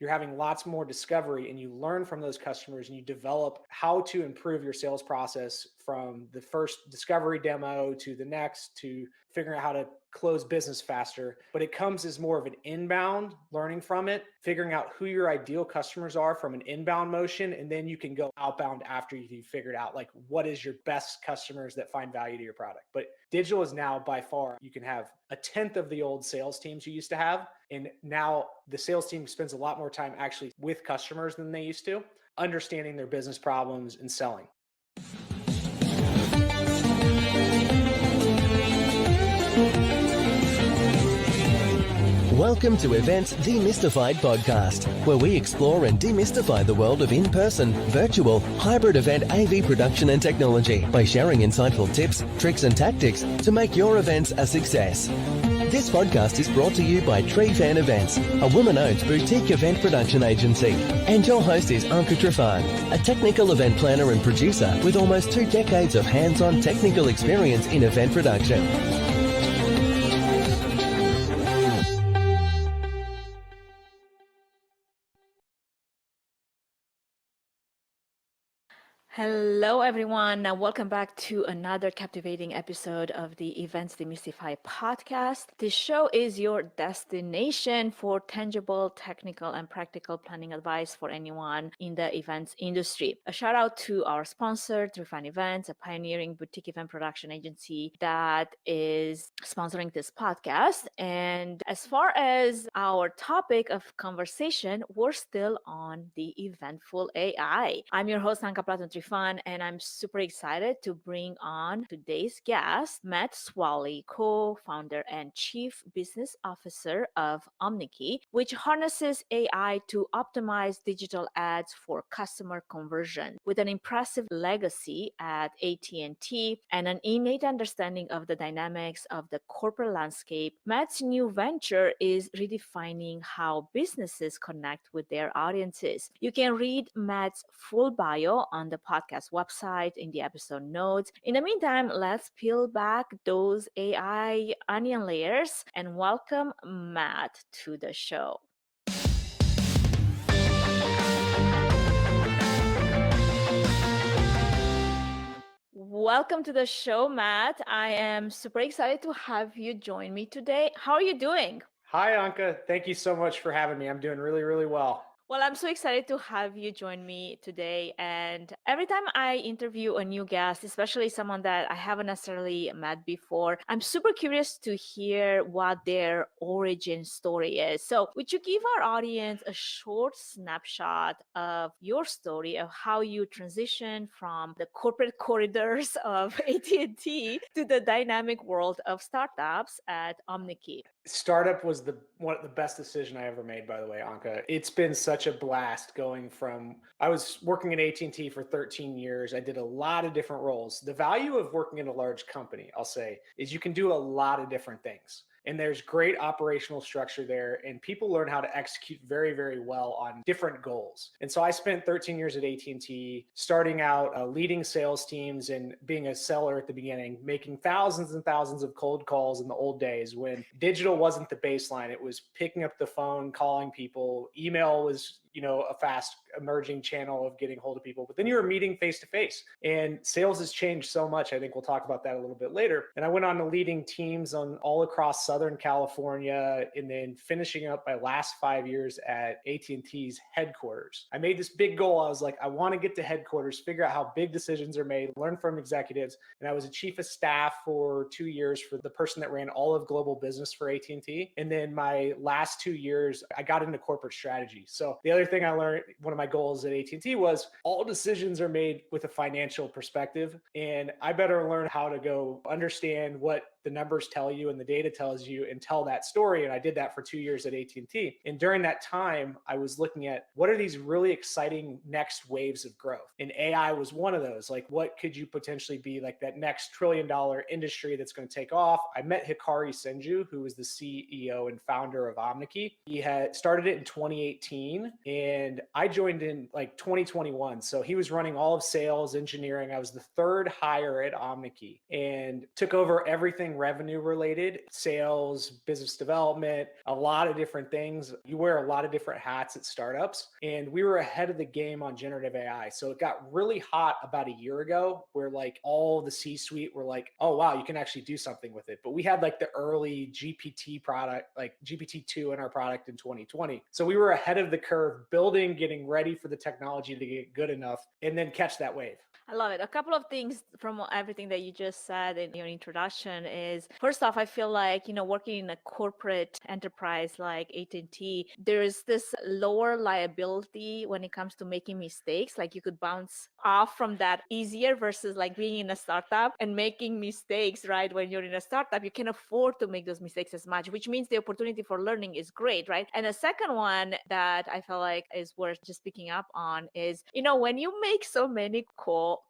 you're having lots more discovery, and you learn from those customers, and you develop how to improve your sales process from the first discovery demo to the next, to figuring out how to close business faster. But it comes as more of an inbound, learning from it, figuring out who your ideal customers are from an inbound motion. And then you can go outbound after you've figured out like what is your best customers that find value to your product. But digital is now by far, you can have a tenth of the old sales teams you used to have. And now the sales team spends a lot more time actually with customers than they used to, understanding their business problems and selling. Welcome to Events Demystified podcast, where we explore and demystify the world of in-person, virtual, hybrid event AV production and technology by sharing insightful tips, tricks and tactics to make your events a success. This podcast is brought to you by Tree Fan Events, a woman-owned boutique event production agency. And your host is Anka Trifan, a technical event planner and producer with almost 2 decades of hands-on technical experience in event production. Hello, everyone. Welcome back to another captivating episode of the Events Demystified podcast. This show is your destination for tangible, technical, and practical planning advice for anyone in the events industry. A shout out to our sponsor, Refine Events, a pioneering boutique event production agency that is sponsoring this podcast. And as far as our topic of conversation, we're still on the eventful AI. I'm your host, Anka Trifan, and I'm super excited to bring on today's guest, Matt Swalley, co-founder and chief business officer of OmniKey, which harnesses AI to optimize digital ads for customer conversion. With an impressive legacy at AT&T and an innate understanding of the dynamics of the corporate landscape, Matt's new venture is redefining how businesses connect with their audiences. You can read Matt's full bio on the podcast website in the episode notes. In the meantime, let's peel back those AI onion layers and welcome Matt to the show. Welcome to the show, Matt. I am super excited to have you join me today. How are you doing? Hi, Anka. Thank you so much for having me. I'm doing really, really well. Well, I'm so excited to have you join me today. And every time I interview a new guest, especially someone that I haven't necessarily met before, I'm super curious to hear what their origin story is. So would you give our audience a short snapshot of your story of how you transitioned from the corporate corridors of AT&T to the dynamic world of startups at OmniKey? Startup was the best decision I ever made, by the way, Anka. It's been such a blast going from, I was working at AT&T for 13 years. I did a lot of different roles. The value of working in a large company, I'll say, is you can do a lot of different things. And there's great operational structure there, and people learn how to execute very, very well on different goals. And so I spent 13 years at AT&T, starting out leading sales teams and being a seller at the beginning, making thousands and thousands of cold calls in the old days when digital wasn't the baseline. It was picking up the phone, calling people. Email was, a fast emerging channel of getting hold of people, but then you were meeting face to face, and sales has changed so much. I think we'll talk about that a little bit later. And I went on to leading teams on all across Southern California, and then finishing up my last 5 years at AT&T's headquarters. I made this big goal. I was like, I want to get to headquarters, figure out how big decisions are made, learn from executives. And I was a chief of staff for 2 years for the person that ran all of global business for AT&T. And then my last 2 years, I got into corporate strategy. So the other thing I learned, one of my goals at AT&T was all decisions are made with a financial perspective, and I better learn how to go understand what the numbers tell you and the data tells you and tell that story. And I did that for 2 years at AT&T. And during that time, I was looking at what are these really exciting next waves of growth? And AI was one of those. Like, what could you potentially be like that next $1 trillion industry that's going to take off? I met Hikari Senju, who was the CEO and founder of OmniKey. He had started it in 2018, and I joined in like 2021. So he was running all of sales engineering. I was the third hire at OmniKey and took over everything everything revenue related, sales, business development, a lot of different things. You wear a lot of different hats at startups, and we were ahead of the game on generative AI. So it got really hot about a year ago where like all the C-suite were like, oh, wow, you can actually do something with it. But we had like the early GPT product, like GPT-2 in our product in 2020. So we were ahead of the curve, building, getting ready for the technology to get good enough and then catch that wave. I love it. A couple of things from everything that you just said in your introduction is, first off, I feel like, working in a corporate enterprise like AT&T, there's this lower liability when it comes to making mistakes. Like you could bounce off from that easier versus like being in a startup and making mistakes, right? When you're in a startup, you can afford to make those mistakes as much, which means the opportunity for learning is great, right? And the second one that I feel like is worth just picking up on is, when you make so many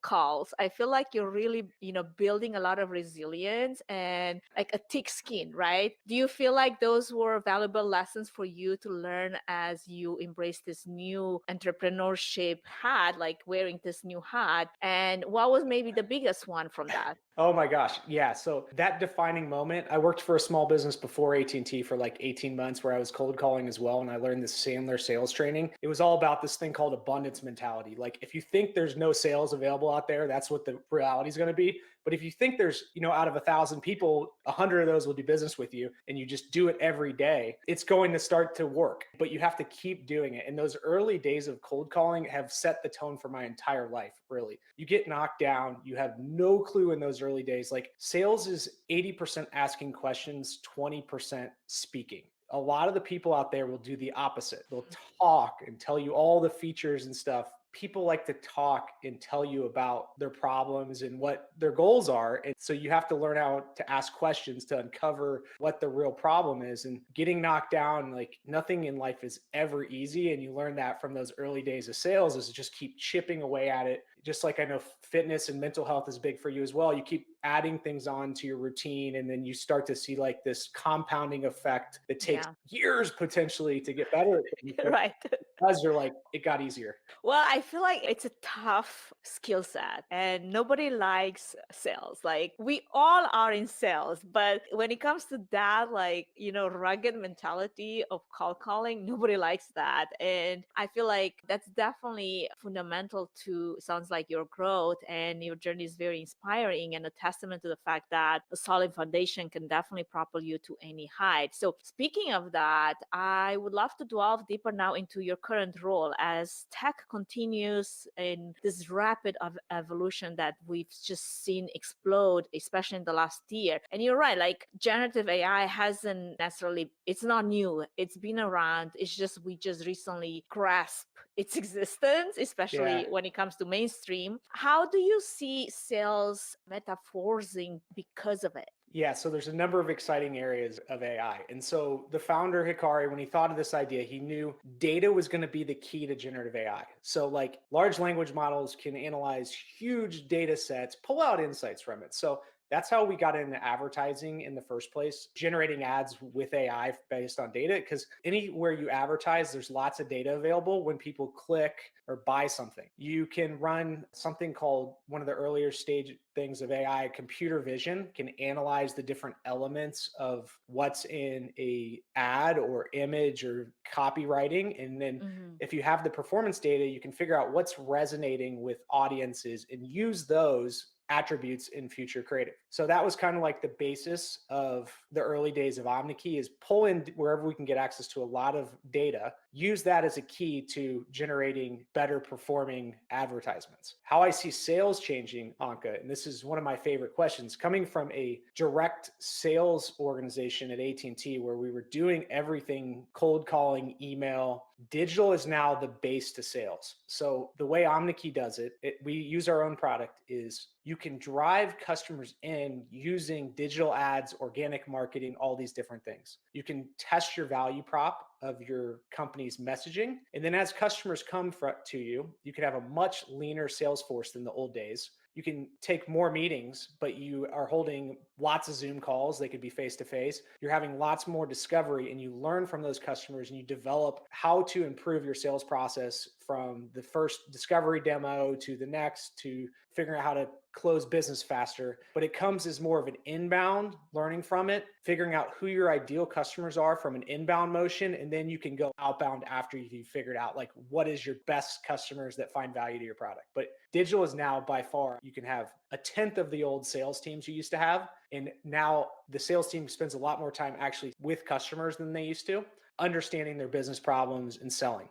calls, I feel like you're really, building a lot of resilience and like a thick skin, right? Do you feel like those were valuable lessons for you to learn as you embrace this new entrepreneurship hat, like wearing this new hat? And what was maybe the biggest one from that? Oh my gosh. Yeah. So that defining moment, I worked for a small business before AT&T for like 18 months where I was cold calling as well. And I learned this Sandler sales training. It was all about this thing called abundance mentality. Like if you think there's no sales available out there, that's what the reality is going to be. But if you think there's, out of 1,000 people, 100 of those will do business with you and you just do it every day, it's going to start to work, but you have to keep doing it. And those early days of cold calling have set the tone for my entire life, really. You get knocked down, you have no clue in those early days. Like sales is 80% asking questions, 20% speaking. A lot of the people out there will do the opposite. They'll talk and tell you all the features and stuff. People like to talk and tell you about their problems and what their goals are. And so you have to learn how to ask questions to uncover what the real problem is. And getting knocked down, like nothing in life is ever easy. And you learn that from those early days of sales is to just keep chipping away at it. Just like I know fitness and mental health is big for you as well. You keep adding things on to your routine and then you start to see like this compounding effect that takes years potentially to get better. Right. Because you're like, it got easier. Well, I feel like it's a tough skill set and nobody likes sales. Like we all are in sales, but when it comes to that, like, rugged mentality of cold calling, nobody likes that. And I feel like that's definitely fundamental to, sounds like, your growth, and your journey is very inspiring and a testament to the fact that a solid foundation can definitely propel you to any height. So speaking of that, I would love to delve deeper now into your current role as tech continues in this rapid evolution that we've just seen explode, especially in the last year. And you're right, like generative AI hasn't necessarily, it's not new. It's been around. It's just, we just recently grasp its existence, especially when it comes to mainstream. How do you see sales metaphorasing because of it? Yeah, so there's a number of exciting areas of AI. And so the founder, Hikari, when he thought of this idea, he knew data was going to be the key to generative AI. So like large language models can analyze huge data sets, pull out insights from it. So that's how we got into advertising in the first place, generating ads with AI based on data. Because anywhere you advertise, there's lots of data available when people click or buy something. You can run something called, one of the earlier stage things of AI, computer vision, can analyze the different elements of what's in a ad or image or copywriting. And then if you have the performance data, you can figure out what's resonating with audiences and use those attributes in future creative. So that was kind of like the basis of the early days of OmniKey, is pull in wherever we can get access to a lot of data, use that as a key to generating better performing advertisements. How I see sales changing, Anka, and this is one of my favorite questions, coming from a direct sales organization at AT&T where we were doing everything cold calling, email. Digital is now the base to sales. So the way OmniKey does it, we use our own product, is you can drive customers in using digital ads, organic marketing, all these different things. You can test your value prop of your company's messaging. And then as customers come to you, you can have a much leaner sales force than the old days. You can take more meetings, but you are holding lots of Zoom calls. They could be face-to-face. You're having lots more discovery, and you learn from those customers and you develop how to improve your sales process from the first discovery demo to the next to figuring out how to close business faster, but it comes as more of an inbound learning from it, figuring out who your ideal customers are from an inbound motion. And then you can go outbound after you've figured out like what is your best customers that find value to your product. But digital is now by far, you can have a tenth of the old sales teams you used to have. And now the sales team spends a lot more time actually with customers than they used to, understanding their business problems and selling.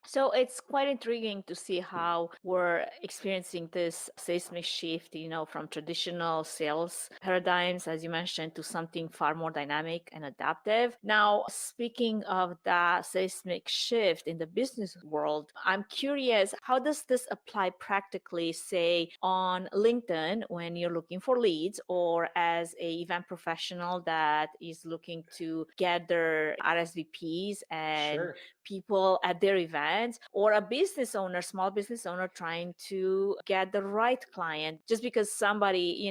So it's quite intriguing to see how we're experiencing this seismic shift, from traditional sales paradigms, as you mentioned, to something far more dynamic and adaptive. Now, speaking of that seismic shift in the business world, I'm curious, how does this apply practically, say, on LinkedIn when you're looking for leads, or as a event professional that is looking to gather RSVPs and Sure. people at their events, or a business owner, small business owner trying to get the right client? Just because somebody,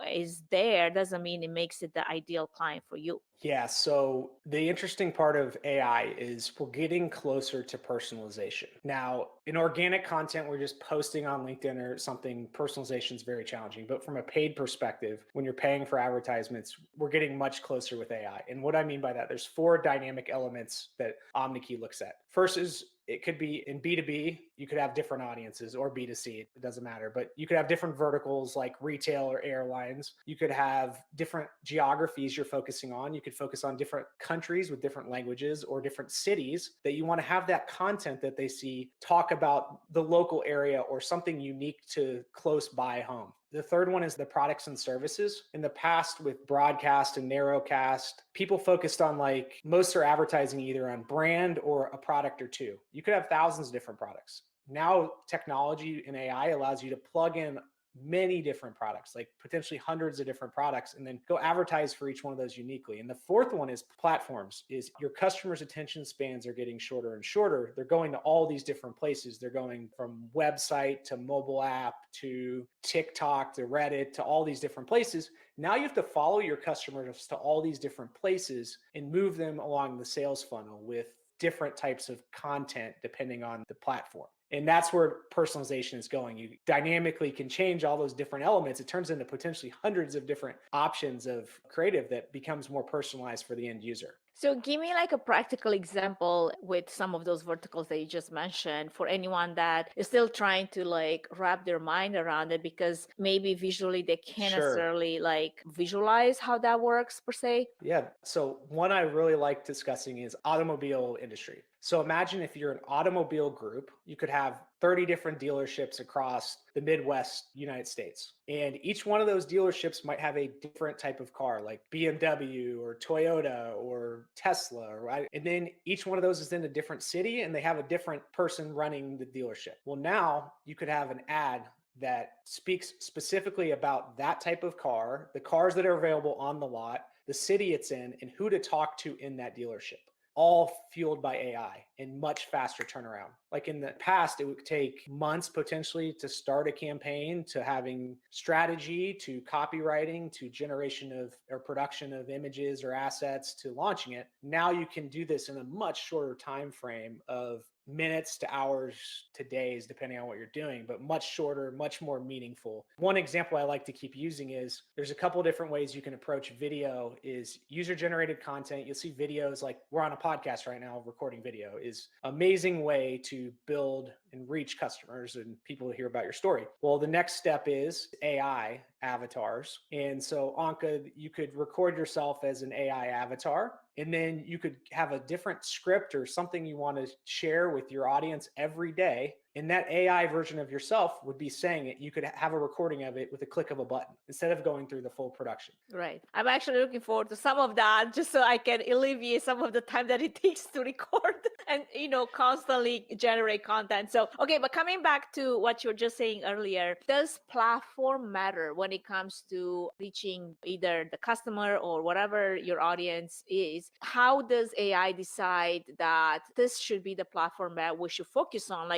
is there doesn't mean it makes it the ideal client for you. Yeah, so the interesting part of AI is we're getting closer to personalization. Now, in organic content, we're just posting on LinkedIn or something, personalization is very challenging. But from a paid perspective, when you're paying for advertisements, we're getting much closer with AI. And what I mean by that, there's 4 dynamic elements that OmniKey looks at. First is it could be in B2B, you could have different audiences, or B2C, it doesn't matter, but you could have different verticals like retail or airlines. You could have different geographies you're focusing on. You could focus on different countries with different languages or different cities that you want to have that content that they see talk about the local area or something unique to close by home. The third one is the products and services. In the past, with broadcast and narrowcast, people focused on most are advertising either on brand or a product or two. You could have thousands of different products. Now, technology and AI allows you to plug in many different products, like potentially hundreds of different products, and then go advertise for each one of those uniquely. And the fourth one is platforms. Is your customers' attention spans are getting shorter and shorter. They're going to all these different places. They're going from website to mobile app to TikTok to Reddit to all these different places. Now you have to follow your customers to all these different places and move them along the sales funnel with different types of content depending on the platform. And that's where personalization is going. You dynamically can change all those different elements. It turns into potentially hundreds of different options of creative that becomes more personalized for the end user. So give me like a practical example with some of those verticals that you just mentioned for anyone that is still trying to wrap their mind around it, because maybe visually they can't Sure. necessarily visualize how that works per se. Yeah. So one I really like discussing is automobile industry. So imagine if you're an automobile group, you could have 30 different dealerships across the Midwest United States. And each one of those dealerships might have a different type of car, like BMW or Toyota or Tesla, right? And then each one of those is in a different city and they have a different person running the dealership. Well, now you could have an ad that speaks specifically about that type of car, the cars that are available on the lot, the city it's in, and who to talk to in that dealership, all fueled by AI and much faster turnaround. Like in the past, it would take months potentially to start a campaign, to having strategy, to copywriting, to generation of or production of images or assets, to launching it. Now you can do this in a much shorter time frame of minutes to hours to days, depending on what you're doing, but much shorter, much more meaningful. One example I like to keep using is there's a couple different ways you can approach video is user generated content. You'll see videos like we're on a podcast right now, recording video is amazing way to build and reach customers and people to hear about your story. Well, the next step is AI avatars. And so Anka, you could record yourself as an AI avatar, and then you could have a different script or something you want to share with your audience every day. And that AI version of yourself would be saying it. You could have a recording of it with a click of a button instead of going through the full production. Right. I'm actually looking forward to some of that just so I can alleviate some of the time that it takes to record and, constantly generate content. So, okay, but coming back to what you were just saying earlier, does platform matter when it comes to reaching either the customer or whatever your audience is? How does AI decide that this should be the platform that we should focus on?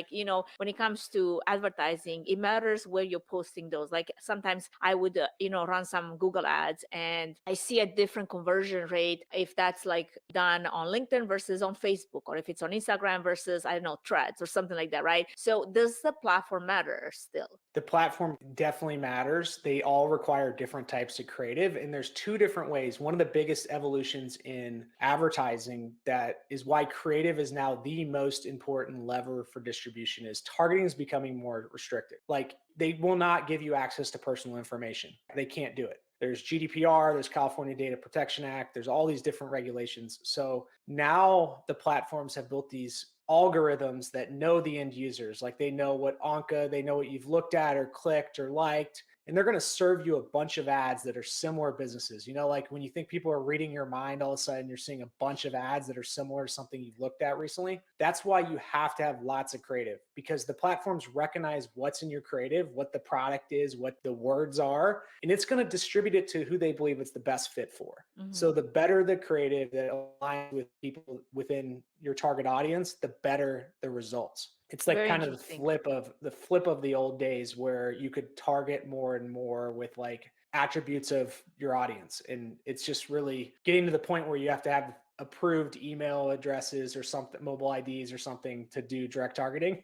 when it comes to advertising, it matters where you're posting those. Like sometimes I would, run some Google ads and I see a different conversion rate if that's like done on LinkedIn versus on Facebook, or if it's on Instagram versus, I don't know, Threads or something like that, right? So does the platform matter still? The platform definitely matters. They all require different types of creative, and there's two different ways. One of the biggest evolutions in advertising that is why creative is now the most important lever for distribution is targeting is becoming more restrictive. Like they will not give you access to personal information. They can't do it. There's GDPR, there's California Data Protection Act, there's all these different regulations. So now the platforms have built these algorithms that know the end users. Like they know what Anka, they know what you've looked at or clicked or liked, and they're going to serve you a bunch of ads that are similar businesses. You know, like when you think people are reading your mind, all of a sudden you're seeing a bunch of ads that are similar to something you've looked at recently. That's why you have to have lots of creative, because the platforms recognize what's in your creative, what the product is, what the words are, and it's going to distribute it to who they believe it's the best fit for. So the better the creative that aligns with people within your target audience, the better the results. It's like Very kind of interesting. the flip of the old days where you could target more and more with like attributes of your audience. And it's just really getting to the point where you have to have approved email addresses or something, mobile IDs or something to do direct targeting.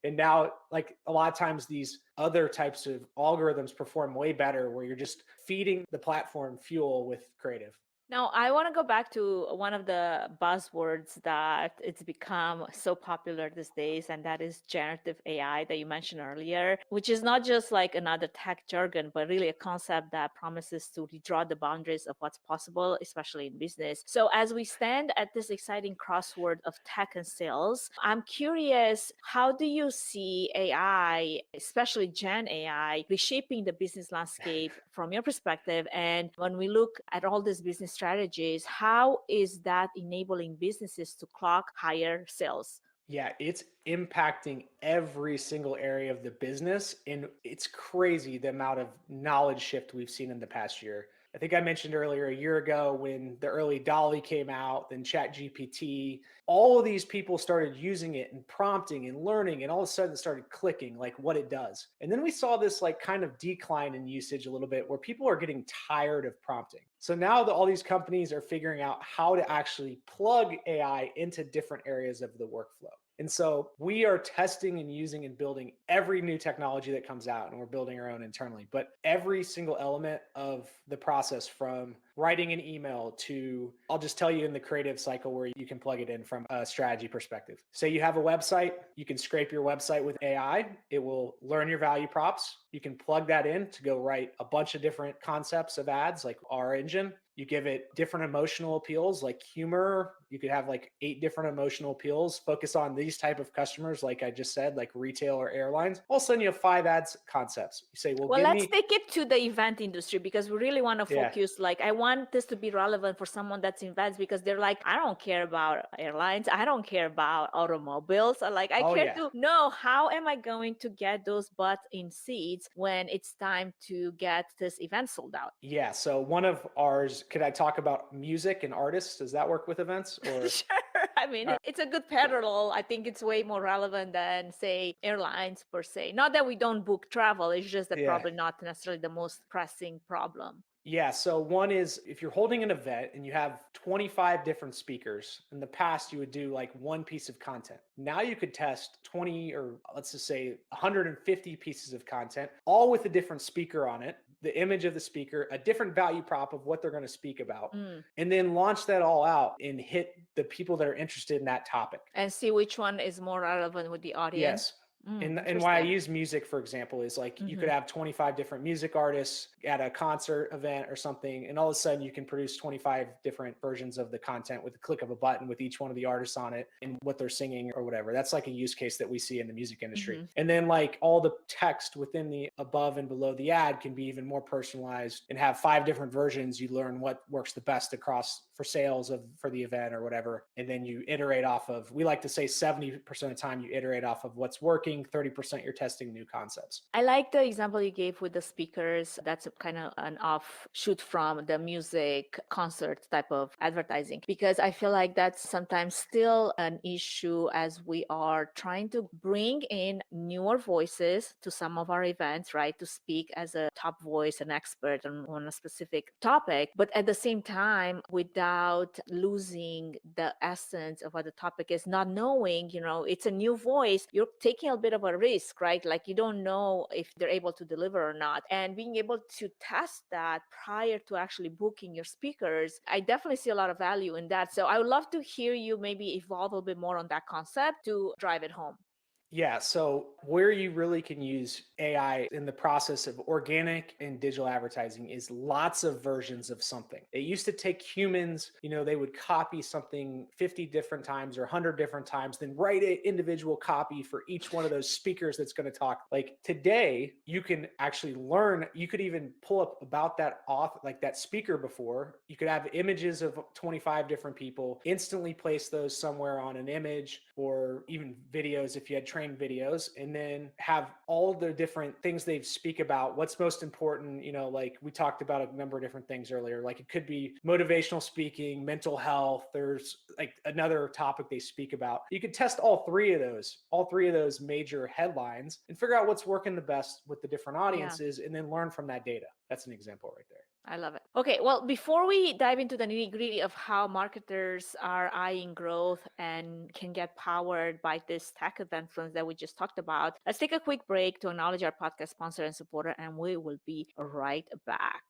And now, like a lot of times, these other types of algorithms perform way better where you're just feeding the platform fuel with creative. Now, I want to go back to one of the buzzwords that it's become so popular these days, and that is generative AI that you mentioned earlier, which is not just like another tech jargon, but really a concept that promises to redraw the boundaries of what's possible, especially in business. So as we stand at this exciting crossword of tech and sales, I'm curious, how do you see AI, especially Gen AI, reshaping the business landscape from your perspective? And when we look at all these business strategies, how is that enabling businesses to clock higher sales? Yeah, it's impacting every single area of the business. And it's crazy the amount of knowledge shift we've seen in the past year. I think I mentioned earlier a year ago when the early Dolly came out, then ChatGPT, all of these people started using it and prompting and learning, and all of a sudden it started clicking like what it does. And then we saw this like kind of decline in usage a little bit where people are getting tired of prompting. So now all these companies are figuring out how to actually plug AI into different areas of the workflow. And so we are testing and using and building every new technology that comes out, and we're building our own internally. But every single element of the process, from writing an email to, I'll just tell you in the creative cycle where you can plug it in from a strategy perspective. Say you have a website, you can scrape your website with AI. It will learn your value props. You can plug that in to go write a bunch of different concepts of ads like our engine. You give it different emotional appeals like humor. You could have like 8 different emotional appeals, focus on these type of customers, like I just said, like retail or airlines. All of a sudden you have 5 ads concepts. You say, well, Well, give let's me, take it to the event industry, because we really want to yeah, focus. Like, I want this to be relevant for someone that's in events, because they're like, I don't care about airlines. I don't care about automobiles. Like, I oh care yeah. to know, how am I going to get those butts in seats when it's time to get this event sold out? Yeah. So one of ours, could I talk about music and artists? Does that work with events or? Sure. I mean, it's a good parallel. I think it's way more relevant than, say, airlines per se. Not that we don't book travel, it's just that Yeah. probably not necessarily the most pressing problem. Yeah. So one is if you're holding an event and you have 25 different speakers, in the past you would do like one piece of content. Now you could test 20, or let's just say 150 pieces of content, all with a different speaker on it, the image of the speaker, a different value prop of what they're going to speak about, and then launch that all out and hit the people that are interested in that topic. And see which one is more relevant with the audience. Yes. And why I Interesting. use music, for example, is like you could have 25 different music artists at a concert event or something, and all of a sudden you can produce 25 different versions of the content with the click of a button with each one of the artists on it and what they're singing or whatever. That's like a use case that we see in the music industry. And then like all the text within the above and below the ad can be even more personalized and have 5 different versions. You learn what works the best across for sales for the event or whatever. And then you iterate off of, we like to say 70% of the time you iterate off of what's working, 30% you're testing new concepts. I like the example you gave with the speakers. That's kind of an offshoot from the music concert type of advertising, because I feel like that's sometimes still an issue as we are trying to bring in newer voices to some of our events, right? To speak as a top voice, an expert on a specific topic, but at the same time, without losing the essence of what the topic is, not knowing, it's a new voice, you're taking a bit of a risk, right? Like you don't know if they're able to deliver or not. And being able to test that prior to actually booking your speakers, I definitely see a lot of value in that. So I would love to hear you maybe evolve a little bit more on that concept to drive it home. Yeah. So where you really can use AI in the process of organic and digital advertising is lots of versions of something. It used to take humans, they would copy something 50 different times or 100 different times, then write an individual copy for each one of those speakers that's going to talk. Like today, you can actually learn, you could even pull up about that author, like that speaker before. You could have images of 25 different people, instantly place those somewhere on an image or even videos if you had trained videos, and then have all the different things they speak about, what's most important. Like we talked about a number of different things earlier, like it could be motivational speaking, mental health, there's like another topic they speak about. You could test all three of those major headlines and figure out what's working the best with the different audiences, and then learn from that data. That's an example right there. I love it. Okay, well, before we dive into the nitty gritty of how marketers are eyeing growth and can get powered by this tech advancements that we just talked about, let's take a quick break to acknowledge our podcast sponsor and supporter, and we will be right back.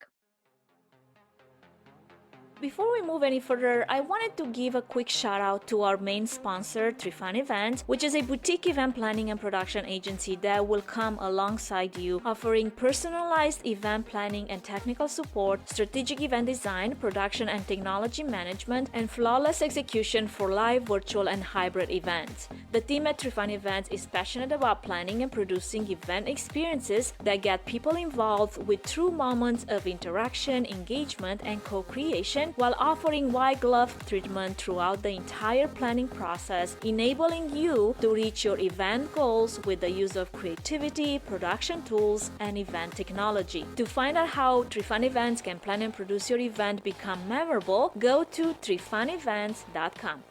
Before we move any further, I wanted to give a quick shout out to our main sponsor, Trifan Events, which is a boutique event planning and production agency that will come alongside you, offering personalized event planning and technical support, strategic event design, production and technology management, and flawless execution for live, virtual, and hybrid events. The team at Trifan Events is passionate about planning and producing event experiences that get people involved with true moments of interaction, engagement, and co-creation, while offering white glove treatment throughout the entire planning process, enabling you to reach your event goals with the use of creativity, production tools, and event technology. To find out how Trifan Events can plan and produce your event become memorable, go to trifanevents.com.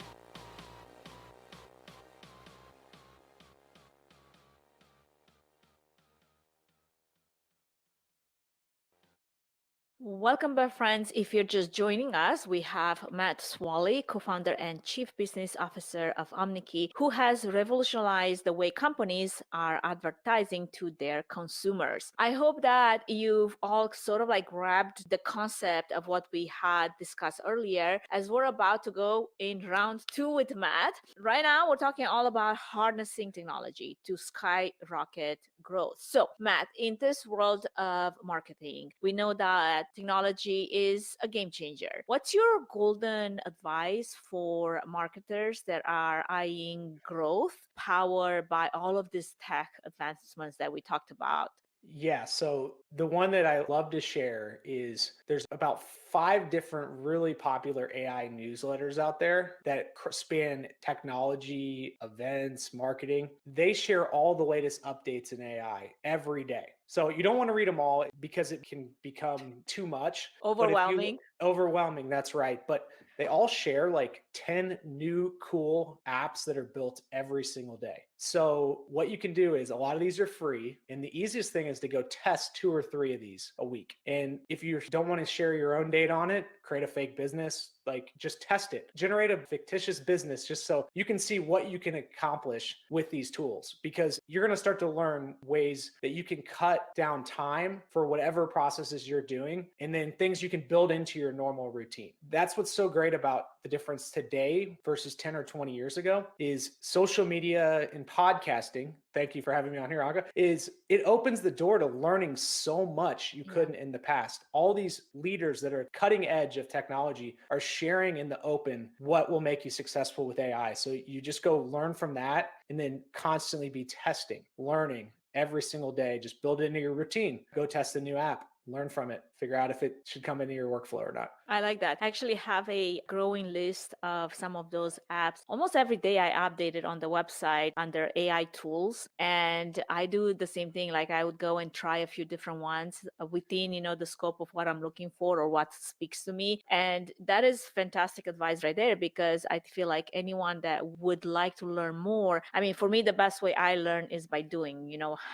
Welcome back, friends. If you're just joining us, we have Matt Swalley, co-founder and chief business officer of OmniKey, who has revolutionized the way companies are advertising to their consumers. I hope that you've all sort of like grabbed the concept of what we had discussed earlier, as we're about to go in round 2 with Matt. Right now, we're talking all about harnessing technology to skyrocket growth. So, Matt, in this world of marketing, we know that technology is a game changer. What's your golden advice for marketers that are eyeing growth powered by all of these tech advancements that we talked about? Yeah, so the one that I love to share is there's about 5 different really popular AI newsletters out there that span technology, events, marketing. They share all the latest updates in AI every day. So you don't want to read them all because it can become too much. Overwhelming. Overwhelming, that's right. But they all share like 10 new cool apps that are built every single day. So what you can do is, a lot of these are free, and the easiest thing is to go test 2 or 3 of these a week. And if you don't want to share your own data on it, create a fake business, like just test it. Generate a fictitious business just so you can see what you can accomplish with these tools, because you're going to start to learn ways that you can cut down time for whatever processes you're doing, and then things you can build into your normal routine. That's what's so great about the difference today versus 10 or 20 years ago is social media and podcasting. Thank you for having me on here, Aga. Is it opens the door to learning so much you couldn't in the past. All these leaders that are cutting edge of technology are sharing in the open what will make you successful with AI. So you just go learn from that, and then constantly be testing, learning every single day. Just build it into your routine. Go test a new app, learn from it, figure out if it should come into your workflow or not. I like that. I actually have a growing list of some of those apps. Almost every day I update it on the website under AI tools. And I do the same thing. Like I would go and try a few different ones within, the scope of what I'm looking for or what speaks to me. And that is fantastic advice right there, because I feel like anyone that would like to learn more, I mean, for me, the best way I learn is by doing,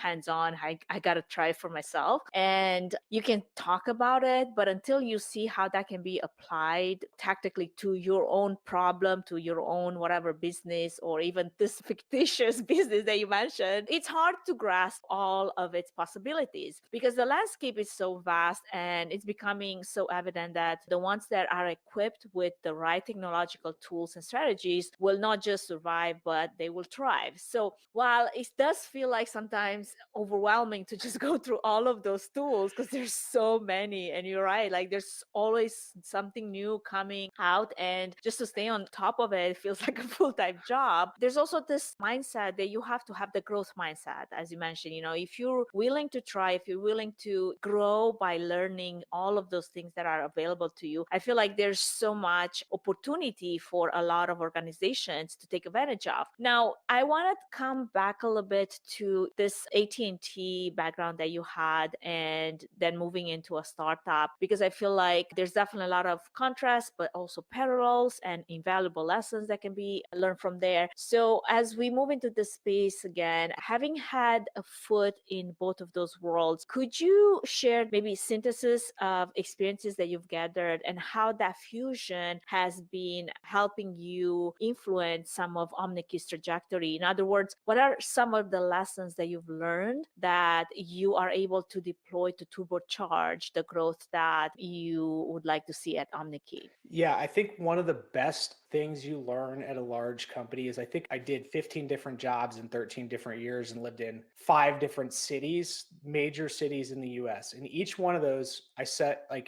hands-on. I got to try for myself. And you can talk about it, but until you see how that can be applied tactically to your own problem, to your own whatever business, or even this fictitious business that you mentioned, it's hard to grasp all of its possibilities because the landscape is so vast, and it's becoming so evident that the ones that are equipped with the right technological tools and strategies will not just survive, but they will thrive. So while it does feel like sometimes overwhelming to just go through all of those tools because there's so many, and you're right, like there's always something new coming out, and just to stay on top of it feels like a full-time job. There's also this mindset that you have to have the growth mindset, as you mentioned. If you're willing to try, if you're willing to grow by learning all of those things that are available to you, I feel like there's so much opportunity for a lot of organizations to take advantage of. Now, I want to come back a little bit to this AT&T background that you had and then moving into a startup, because I feel like there's definitely a lot of contrast, but also parallels and invaluable lessons that can be learned from there. So as we move into this space again, having had a foot in both of those worlds, could you share maybe synthesis of experiences that you've gathered and how that fusion has been helping you influence some of OmniKey's trajectory? In other words, what are some of the lessons that you've learned that you are able to deploy to turbocharge the growth that you would like to see at OmniKey? Yeah, I think one of the best things you learn at a large company is I think I did 15 different jobs in 13 different years and lived in 5 different cities, major cities in the US. And each one of those, I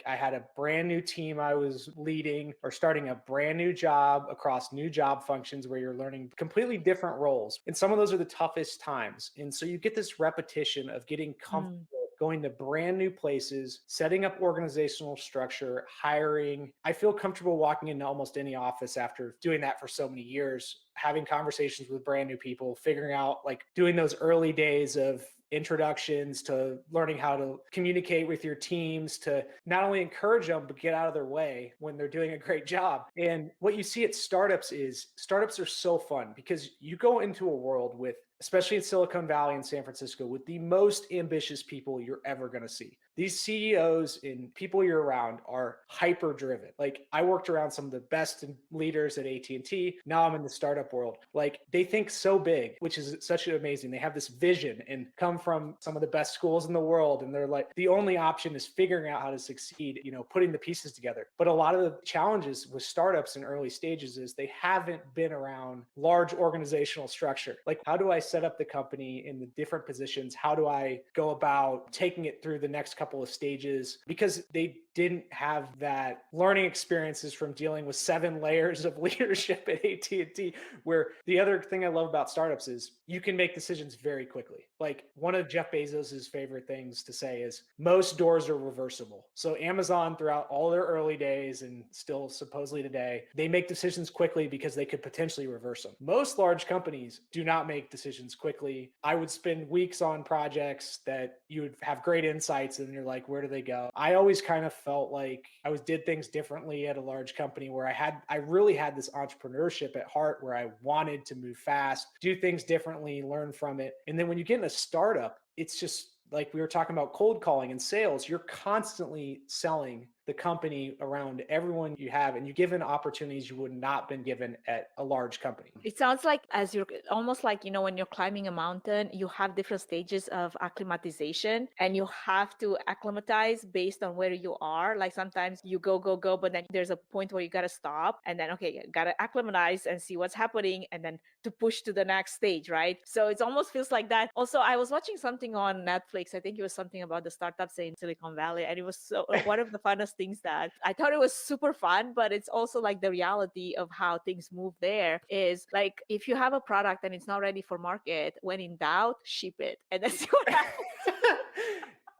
had a brand new team I was leading or starting a brand new job across new job functions where you're learning completely different roles. And some of those are the toughest times. And so you get this repetition of getting comfortable going to brand new places, setting up organizational structure, hiring. I feel comfortable walking into almost any office after doing that for so many years, having conversations with brand new people, figuring out, like, doing those early days of introductions to learning how to communicate with your teams, to not only encourage them, but get out of their way when they're doing a great job. And what you see at startups is startups are so fun because you go into a world with, especially in Silicon Valley and San Francisco, with the most ambitious people you're ever going to see. These CEOs and people you're around are hyper driven. Like, I worked around some of the best leaders at AT&T. Now I'm in the startup world. Like, they think so big, which is such amazing. They have this vision and come from some of the best schools in the world. And they're like, the only option is figuring out how to succeed, putting the pieces together. But a lot of the challenges with startups in early stages is they haven't been around large organizational structure. Like, how do I set up the company in the different positions? How do I go about taking it through the next couple of stages? Because they didn't have that learning experiences from dealing with 7 layers of leadership at AT&T, where the other thing I love about startups is you can make decisions very quickly. Like, one of Jeff Bezos's favorite things to say is most doors are reversible. So Amazon, throughout all their early days and still supposedly today, they make decisions quickly because they could potentially reverse them. Most large companies do not make decisions quickly. I would spend weeks on projects that you would have great insights and you're like, where do they go? I always kind of felt like I did things differently at a large company where I really had this entrepreneurship at heart, where I wanted to move fast, do things differently, learn from it. And then when you get in a startup, it's just like we were talking about cold calling and sales. You're constantly selling the company around everyone you have, and you're given opportunities you would not been given at a large company. It sounds like as you're almost like, when you're climbing a mountain, you have different stages of acclimatization and you have to acclimatize based on where you are. Like sometimes you go, but then there's a point where you got to stop and then, okay, you got to acclimatize and see what's happening and then to push to the next stage, right? So it almost feels like that. Also, I was watching something on Netflix. I think it was something about the startups in Silicon Valley. And it was so one of the funnest things that I thought it was super fun, but it's also like the reality of how things move there is like, if you have a product and it's not ready for market, when in doubt, ship it. And that's what happens.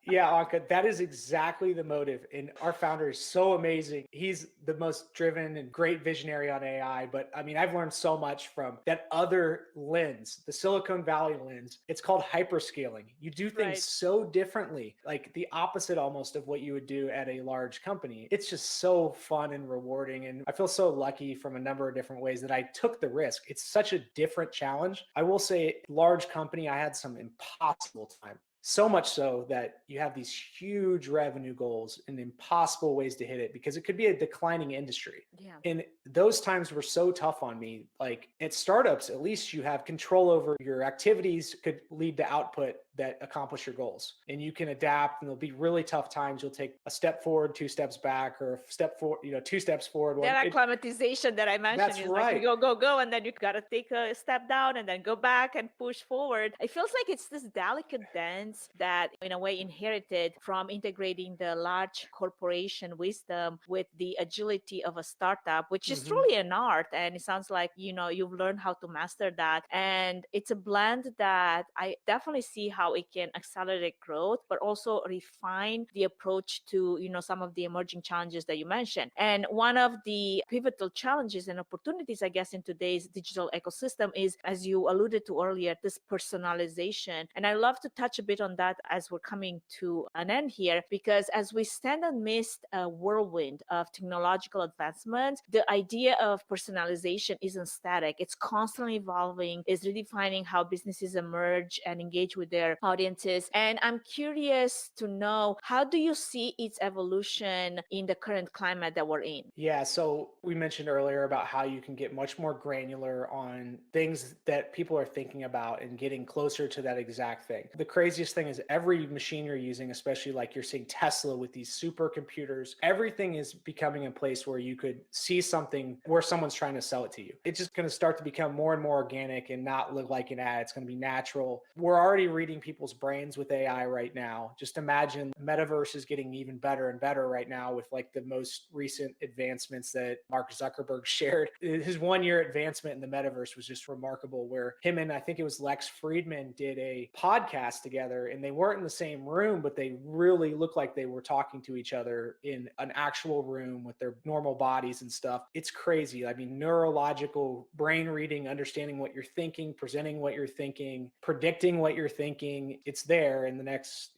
Yeah, Anka, that is exactly the motive. And our founder is so amazing. He's the most driven and great visionary on AI. But I mean, I've learned so much from that other lens, the Silicon Valley lens. It's called hyperscaling. You do things Right. so differently, like the opposite almost of what you would do at a large company. It's just so fun and rewarding. And I feel so lucky from a number of different ways that I took the risk. It's such a different challenge. I will say, large company, I had some impossible time. So much so that you have these huge revenue goals and impossible ways to hit it because it could be a declining industry. Yeah. And those times were so tough on me. Like at startups, at least you have control over your activities could lead to output that accomplish your goals. And you can adapt, and there'll be really tough times. You'll take a step forward, two steps back, or a step forward, two steps forward. That acclimatization that I mentioned That's is right. like you go, and then you got to take a step down and then go back and push forward. It feels like it's this delicate dance that, in a way, inherited from integrating the large corporation wisdom with the agility of a startup, which is truly an art. And it sounds like, you've learned how to master that. And it's a blend that I definitely see how it can accelerate growth, but also refine the approach to, some of the emerging challenges that you mentioned. And one of the pivotal challenges and opportunities, I guess, in today's digital ecosystem is, as you alluded to earlier, this personalization. And I love to touch a bit on that as we're coming to an end here, because as we stand amidst a whirlwind of technological advancements, the idea of personalization isn't static. It's constantly evolving, it's redefining how businesses emerge and engage with their audiences. And I'm curious to know, how do you see its evolution in the current climate that we're in? Yeah, so we mentioned earlier about how you can get much more granular on things that people are thinking about and getting closer to that exact thing. The craziest thing is every machine you're using, especially like you're seeing Tesla with these supercomputers, everything is becoming a place where you could see something where someone's trying to sell it to you. It's just going to start to become more and more organic and not look like an ad. It's going to be natural. We're already reading people's brains with AI right now. Just imagine metaverse is getting even better and better right now with like the most recent advancements that Mark Zuckerberg shared. His 1 year advancement in the metaverse was just remarkable, where him and I think it was Lex Friedman did a podcast together, and they weren't in the same room, but they really looked like they were talking to each other in an actual room with their normal bodies and stuff. It's crazy. I mean, neurological brain reading, understanding what you're thinking, presenting what you're thinking, predicting what you're thinking. It's there in the next,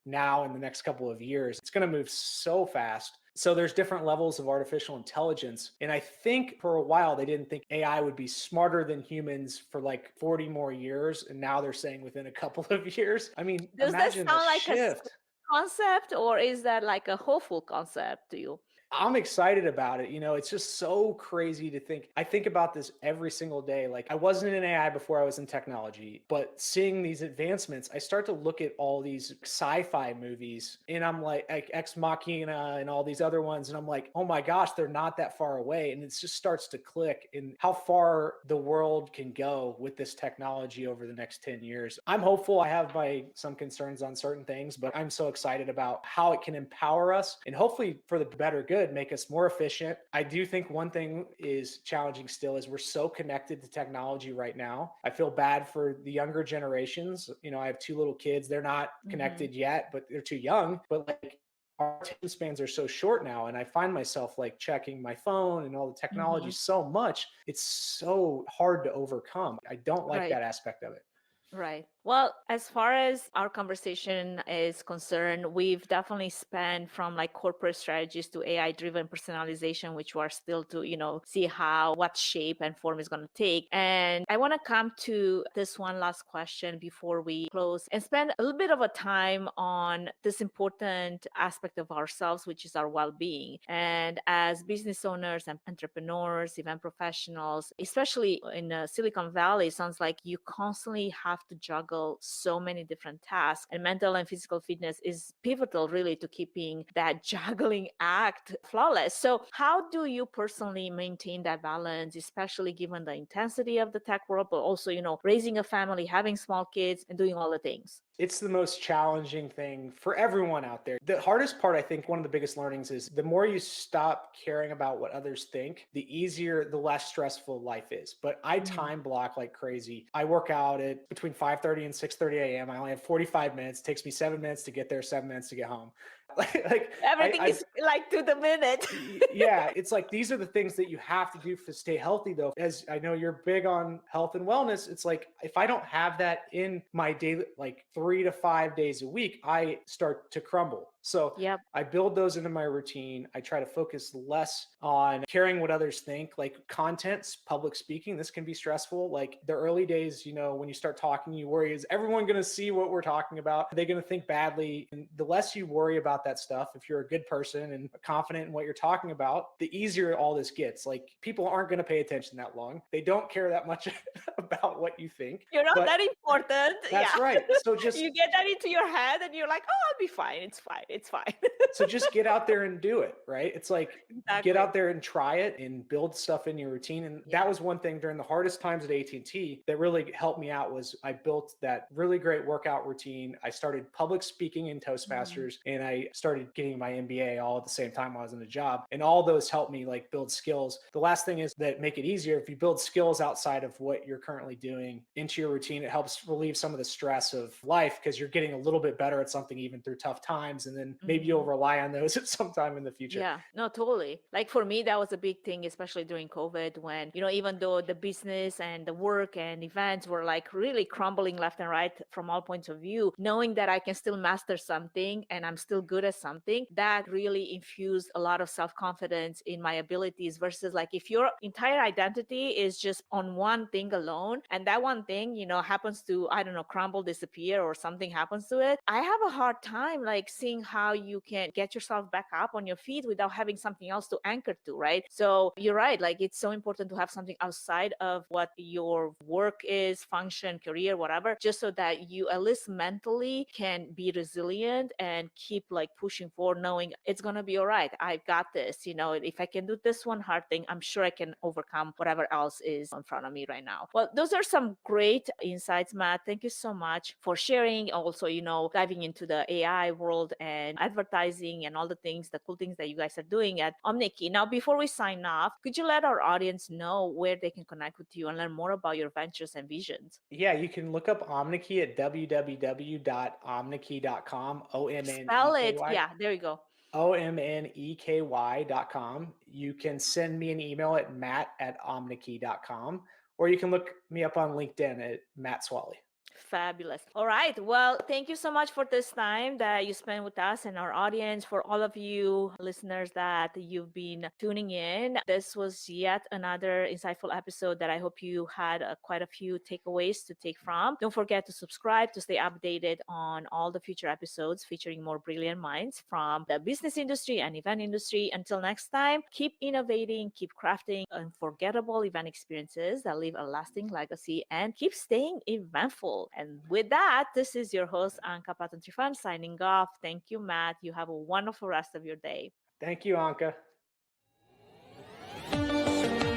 now in the next couple of years. It's going to move so fast. So there's different levels of artificial intelligence. And I think for a while, they didn't think AI would be smarter than humans for like 40 more years. And now they're saying within a couple of years. I mean, Does that imagine the sound like a shift. concept, or is that like a hopeful concept to you? I'm excited about it. It's just so crazy to think. I think about this every single day. Like, I wasn't in AI before I was in technology, but seeing these advancements, I start to look at all these sci-fi movies, and I'm like Ex Machina and all these other ones. And I'm like, oh my gosh, they're not that far away. And it just starts to click in how far the world can go with this technology over the next 10 years. I'm hopeful. I have some concerns on certain things, but I'm so excited about how it can empower us and hopefully for the better good, make us more efficient. I do think one thing is challenging still is we're so connected to technology right now. I feel bad for the younger generations. I have two little kids. They're not connected yet, but they're too young. But like, our attention spans are so short now, and I find myself like checking my phone and all the technology so much. It's so hard to overcome. I don't like Right. that aspect of it. Right. Well, as far as our conversation is concerned, we've definitely spanned from like corporate strategies to AI driven personalization, which we're still to, see what shape and form is going to take. And I want to come to this one last question before we close and spend a little bit of a time on this important aspect of ourselves, which is our well-being. And as business owners and entrepreneurs, event professionals, especially in Silicon Valley, it sounds like you constantly have to juggle so many different tasks, and mental and physical fitness is pivotal really to keeping that juggling act flawless. So how do you personally maintain that balance, especially given the intensity of the tech world, but also, raising a family, having small kids, and doing all the things? It's the most challenging thing for everyone out there. The hardest part, I think, one of the biggest learnings is the more you stop caring about what others think, the easier, the less stressful life is. But I time block like crazy. I work out at between 5:30 5:30 and 6:30 a.m. I only have 45 minutes. It takes me 7 minutes to get there, 7 minutes to get home. like Everything I is like to the minute. yeah, it's like these are the things that you have to do to stay healthy though. As I know you're big on health and wellness, it's like if I don't have that in my daily, like 3 to 5 days a week, I start to crumble. So Yep. I build those into my routine. I try to focus less on caring what others think, like contents, public speaking. This can be stressful. Like the early days, when you start talking, you worry, is everyone going to see what we're talking about? Are they going to think badly? And the less you worry about that stuff, if you're a good person and confident in what you're talking about, the easier all this gets. Like people aren't going to pay attention that long. They don't care that much about what you think. You're not that important. That's right. So just you get that into your head and you're like, oh, I'll be fine. It's fine. It's fine. so just get out there and do it, right? It's like Exactly. get out there and try it and build stuff in your routine. And that was one thing during the hardest times at AT&T that really helped me out was I built that really great workout routine. I started public speaking in Toastmasters and I started getting my MBA all at the same time while I was in a job. And all those helped me like build skills. The last thing is that make it easier. If you build skills outside of what you're currently doing into your routine, it helps relieve some of the stress of life because you're getting a little bit better at something even through tough times. And then maybe you'll rely on those at some time in the future. Yeah, no, totally. Like for me, that was a big thing, especially during COVID when, even though the business and the work and events were like really crumbling left and right from all points of view, knowing that I can still master something and I'm still good at something, that really infused a lot of self-confidence in my abilities versus like if your entire identity is just on one thing alone and that one thing, happens to, I don't know, crumble, disappear or something happens to it, I have a hard time like seeing how you can get yourself back up on your feet without having something else to anchor to, right? So you're right. Like it's so important to have something outside of what your work is, function, career, whatever, just so that you at least mentally can be resilient and keep like pushing forward, knowing it's going to be all right. I've got this. If I can do this one hard thing, I'm sure I can overcome whatever else is in front of me right now. Well, those are some great insights, Matt. Thank you so much for sharing. Also, diving into the AI world and advertising and all the things, the cool things that you guys are doing at Omniki. Now, before we sign off, could you let our audience know where they can connect with you and learn more about your ventures and visions? Yeah, you can look up Omniki at www.omniki.com. OMNEKY. Spell it. Yeah, there you go. OMNEKY.com. You can send me an email at matt@omniki.com, or you can look me up on LinkedIn at Matt Swalley. Fabulous. All right. Well, thank you so much for this time that you spent with us and our audience. For all of you listeners that you've been tuning in, this was yet another insightful episode that I hope you had quite a few takeaways to take from. Don't forget to subscribe to stay updated on all the future episodes featuring more brilliant minds from the business industry and event industry. Until next time, keep innovating, keep crafting unforgettable event experiences that leave a lasting legacy, and keep staying eventful. And with that, this is your host, Anka Patantrifan, signing off. Thank you, Matt. You have a wonderful rest of your day. Thank you, Anka.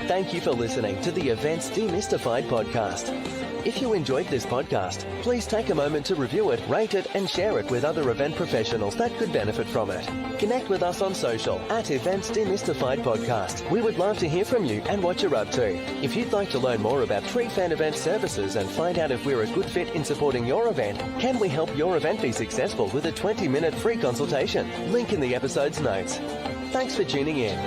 Thank you for listening to the Events Demystified podcast. If you enjoyed this podcast, please take a moment to review it, rate it, and share it with other event professionals that could benefit from it. Connect with us on social at Events Demystified Podcast. We would love to hear from you and what you're up to. If you'd like to learn more about Tree Fan Event services and find out if we're a good fit in supporting your event, can we help your event be successful with a 20-minute free consultation? Link in the episode's notes. Thanks for tuning in.